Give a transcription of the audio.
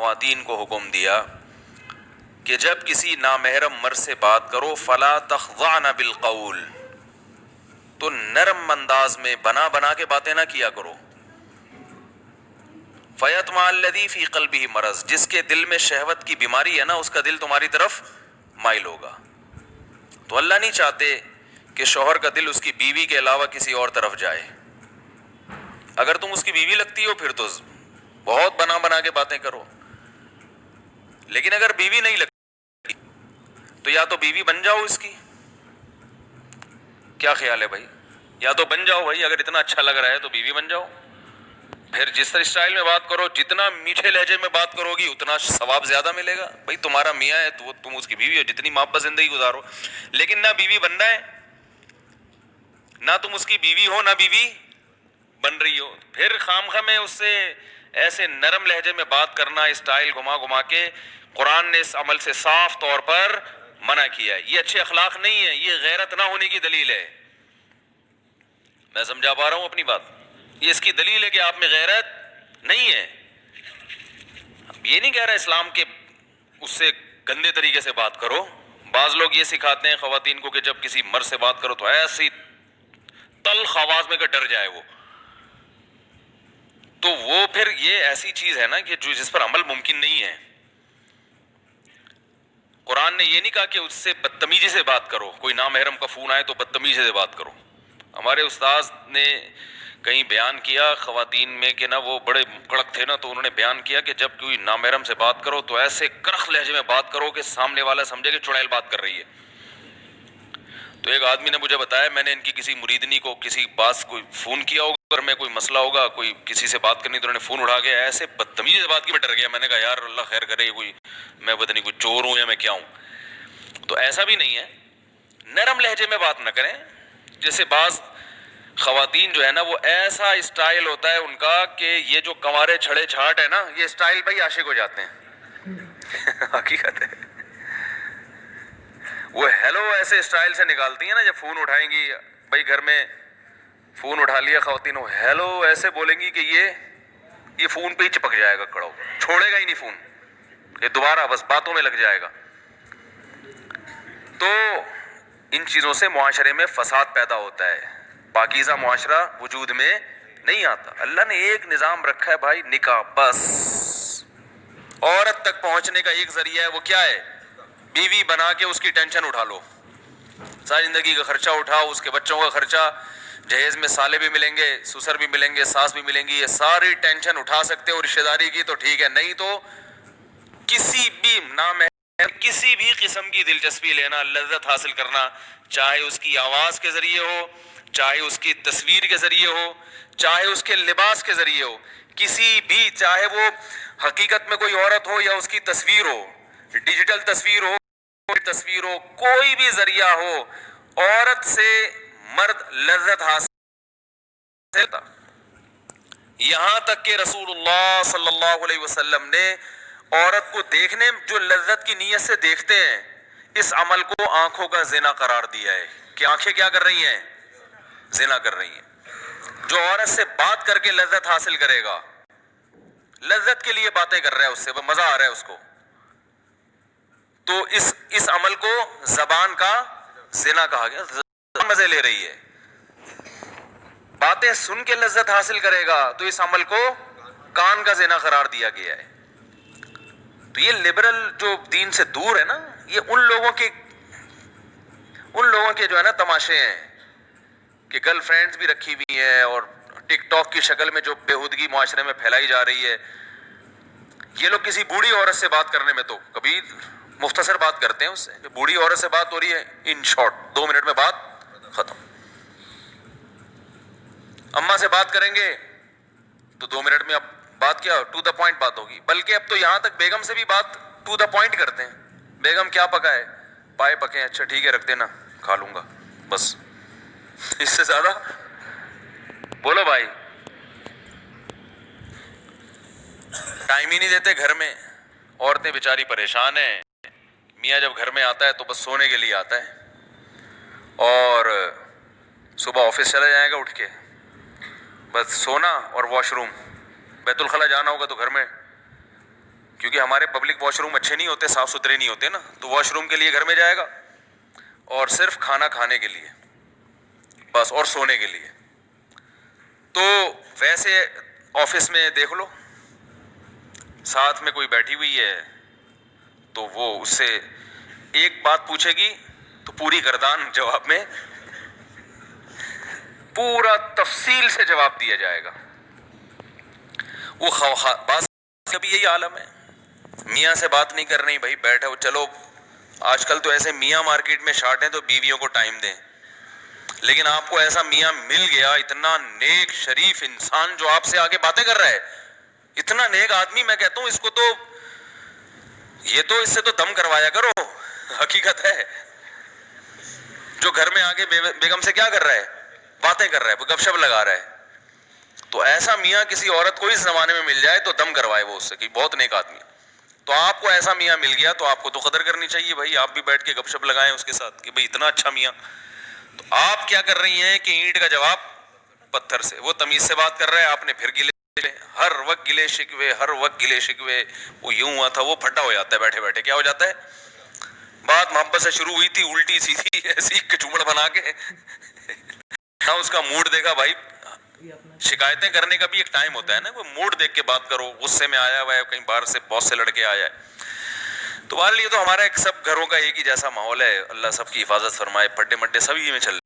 خواتین کو حکم دیا کہ جب کسی نامحرم مرد سے بات کرو فلا تخضعن بالقول، تو نرم انداز میں بنا بنا کے باتیں نہ کیا کرو. فیطمع الذی فی قلبہ مرض، جس کے دل میں شہوت کی بیماری ہے نا، اس کا دل تمہاری طرف مائل ہوگا. تو اللہ نہیں چاہتے کہ شوہر کا دل اس کی بیوی کے علاوہ کسی اور طرف جائے. اگر تم اس کی بیوی لگتی ہو پھر تو بہت بنا بنا کے باتیں کرو، لیکن اگر بیوی نہیں لگتی تو یا تو بیوی بن جاؤ اس کی. کیا خیال ہے بھائی؟ یا تو بن جاؤ بھائی، اگر اتنا اچھا لگ رہا ہے تو بیوی بن جاؤ. پھر جس طرح اسٹائل میں بات کرو، جتنا میٹھے لہجے میں بات کرو گی اتنا ثواب زیادہ ملے گا. بھائی تمہارا میاں ہے تو تم اس کی بیوی ہو، جتنی محبت زندگی گزارو. لیکن نہ بیوی بننا ہے، نہ تم اس کی بیوی ہو نہ بیوی بن رہی ہو. پھر خامخواہ میں اس سے ایسے نرم لہجے میں بات کرنا، اسٹائل گھما گھما کے، قرآن نے اس عمل سے صاف طور پر منع کیا ہے. یہ اچھے اخلاق نہیں ہے، یہ غیرت نہ ہونے کی دلیل ہے. میں سمجھا پا رہا ہوں اپنی بات؟ یہ اس کی دلیل ہے کہ آپ میں غیرت نہیں ہے. یہ نہیں کہہ رہا اسلام کے اس سے گندے طریقے سے بات کرو. بعض لوگ یہ سکھاتے ہیں خواتین کو کہ جب کسی مرد سے بات کرو تو ایسی تلخ آواز میں کہ ڈر جائے وہ. تو وہ پھر یہ ایسی چیز ہے نا کہ جس پر عمل ممکن نہیں ہے. قرآن نے یہ نہیں کہا کہ اس سے بدتمیزی سے بات کرو، کوئی نامحرم کا فون آئے تو بدتمیزی سے بات کرو. ہمارے استاذ نے کہیں بیان کیا خواتین میں کہ نا وہ بڑے کڑک تھے نا، تو انہوں نے بیان کیا کہ جب کوئی نامحرم سے بات کرو تو ایسے کرخ لہجے میں بات کرو کہ سامنے والا سمجھے کہ چڑیل بات کر رہی ہے. تو ایک آدمی نے مجھے بتایا، میں نے ان کی کسی مریدنی کو کسی بات کوئی فون کیا ہوگا، اگر میں کوئی مسئلہ ہوگا کوئی کسی سے بات کرنی تو انہوں نے فون اٹھا کے ایسے بدتمیزی سے بات کی، میں ڈر گیا. میں نے کہا یار اللہ خیر کرے، کوئی میں پتہ نہیں کوئی چور ہوں یا میں کیا ہوں. تو ایسا بھی نہیں ہے، نرم لہجے میں بات نہ کریں. جیسے بعض خواتین جو ہے نا وہ ایسا اسٹائل ہوتا ہے ان کا کہ یہ جو کنوارے چھڑے چھاٹ ہے نا، یہ اسٹائل بھائی عاشق ہو جاتے ہیں. حقیقت ہے. وہ ہیلو ایسے اسٹائل سے نکالتی ہیں نا، جب فون اٹھائیں گی بھائی گھر میں فون اٹھا لیا خواتین، وہ ہیلو ایسے بولیں گی کہ یہ فون پہ ہی چپک جائے گا، کڑو چھوڑے گا ہی نہیں فون، یہ دوبارہ بس باتوں میں لگ جائے گا. تو ان چیزوں سے معاشرے میں فساد پیدا ہوتا ہے، پاکیزہ معاشرہ وجود میں نہیں آتا. اللہ نے ایک نظام رکھا ہے بھائی، نکاح. بس عورت تک پہنچنے کا ایک ذریعہ ہے، وہ کیا ہے؟ بیوی بنا کے اس کی ٹینشن اٹھا لو، ساری زندگی کا خرچہ اٹھاؤ، اس کے بچوں کا خرچہ، جہیز میں سالے بھی ملیں گے، سسر بھی ملیں گے، ساس بھی ملیں گی، یہ ساری ٹینشن اٹھا سکتے ہو رشتہ داری کی تو ٹھیک ہے، نہیں تو کسی بھی نام ہے کسی بھی قسم کی دلچسپی لینا، لذت حاصل کرنا، چاہے اس کی آواز کے ذریعے ہو، چاہے اس کی تصویر کے ذریعے ہو، چاہے اس کے لباس کے ذریعے ہو، کسی بھی، چاہے وہ حقیقت میں کوئی عورت ہو یا اس کی تصویر ہو، ڈیجیٹل تصویر ہو، کوئی بھی ذریعہ ہو، عورت سے مرد لذت حاصل کرتا. یہاں تک کہ رسول اللہ صلی اللہ علیہ وسلم نے عورت کو دیکھنے جو لذت کی نیت سے دیکھتے ہیں، اس عمل کو آنکھوں کا زنا قرار دیا ہے کہ آنکھیں کیا کر رہی ہیں؟ زنا کر رہی ہیں. جو عورت سے بات کر کے لذت حاصل کرے گا، لذت کے لیے باتیں کر رہا ہے، اس سے وہ مزہ آ رہا ہے اس کو، تو اس عمل کو زبان کا زنا کہا گیا. زبان مزے لے رہی ہے، باتیں سن کے لذت حاصل کرے گا تو اس عمل کو کان کا زنا قرار دیا گیا ہے. تو یہ لبرل جو دین سے دور ہے نا، یہ ان لوگوں کے جو ہے نا تماشے ہیں کہ گرل فرینڈز بھی رکھی ہوئی ہیں اور ٹک ٹاک کی شکل میں جو بےہودگی معاشرے میں پھیلائی جا رہی ہے. یہ لوگ کسی بوڑھی عورت سے بات کرنے میں تو کبھی مختصر بات کرتے ہیں، اس سے جو بوڑھی عورت سے بات ہو رہی ہے ان شارٹ 2 منٹ میں بات ختم. اماں سے بات کریں گے تو 2 منٹ میں اب بات کیا ٹو دا پوائنٹ بات ہوگی. بلکہ اب تو یہاں تک بیگم سے بھی بات ٹو دا پوائنٹ کرتے ہیں. بیگم کیا پکا ہے؟ پائے پکے ہیں، اچھا ٹھیک ہے رکھ دینا کھا لوں گا، بس اس سے زیادہ بولو بھائی. ٹائم ہی نہیں دیتے گھر میں، عورتیں بیچاری پریشان ہیں. میاں جب گھر میں آتا ہے تو بس سونے کے لیے آتا ہے اور صبح آفس چلا جائے گا اٹھ کے، بس سونا اور واش روم. بیت الخلا جانا ہوگا تو گھر میں کیونکہ ہمارے پبلک واش روم اچھے نہیں ہوتے, صاف ستھرے نہیں ہوتے نا, تو واش روم کے لیے گھر میں جائے گا اور صرف کھانا کھانے کے لیے بس, اور سونے کے لیے. تو ویسے آفس میں دیکھ لو, ساتھ میں کوئی بیٹھی ہوئی ہے تو وہ اس سے ایک بات پوچھے گی تو پوری گردان جواب میں, پورا تفصیل سے جواب دیا جائے گا. وہ بات کبھی یہی عالم ہے, میاں سے بات نہیں کر رہی بھائی, بیٹھو چلو. آج کل تو ایسے میاں مارکیٹ میں شارٹ ہیں تو بیویوں کو ٹائم دیں, لیکن آپ کو ایسا میاں مل گیا, اتنا نیک شریف انسان جو آپ سے آگے باتیں کر رہا ہے, اتنا نیک آدمی, میں کہتا ہوں اس کو تو, یہ تو اس سے تو دم کروایا کرو. حقیقت ہے, جو گھر میں آگے بیگم سے کیا کر رہا ہے, باتیں کر رہا ہے, گپ شپ لگا رہا ہے. تو ایسا میاں کسی عورت کو اس زمانے میں مل جائے تو دم کروائے وہ اس سے کہ بہت نیک آدمی. تو آپ کو ایسا میاں مل گیا تو آپ کو تو قدر کرنی چاہیے بھائی, آپ بھی بیٹھ کے گپ شپ لگائیں اس کے ساتھ کہ بھائی اتنا اچھا میاں. تو آپ کیا کر رہی ہیں کہ اینٹ کا جواب پتھر سے, وہ تمیز سے بات کر رہا ہے, آپ نے پھر گلے, ہر وقت گلے شکوے, ہر وقت گلے شکوے. وہ یوں ہوا تھا, وہ پھٹا ہو جاتا ہے بیٹھے بیٹھے. کیا ہو جاتا ہے, بات محبت سے شروع ہوئی تھی الٹی سیدھی ایسی کچومڑ بنا کے نہ اس کا موڈ دیکھا بھائی. شکایتیں کرنے کا بھی ایک ٹائم ہوتا ہے نا, وہ موڈ دیکھ کے بات کرو. غصے میں آیا ہوا ہے, کہیں باہر سے بہت سے لڑکے آیا ہے, تمہارے لیے تو ہمارا ایک سب گھروں کا ایک ہی جیسا ماحول ہے. اللہ سب کی حفاظت فرمائے, پڈے مڈے سبھی میں چل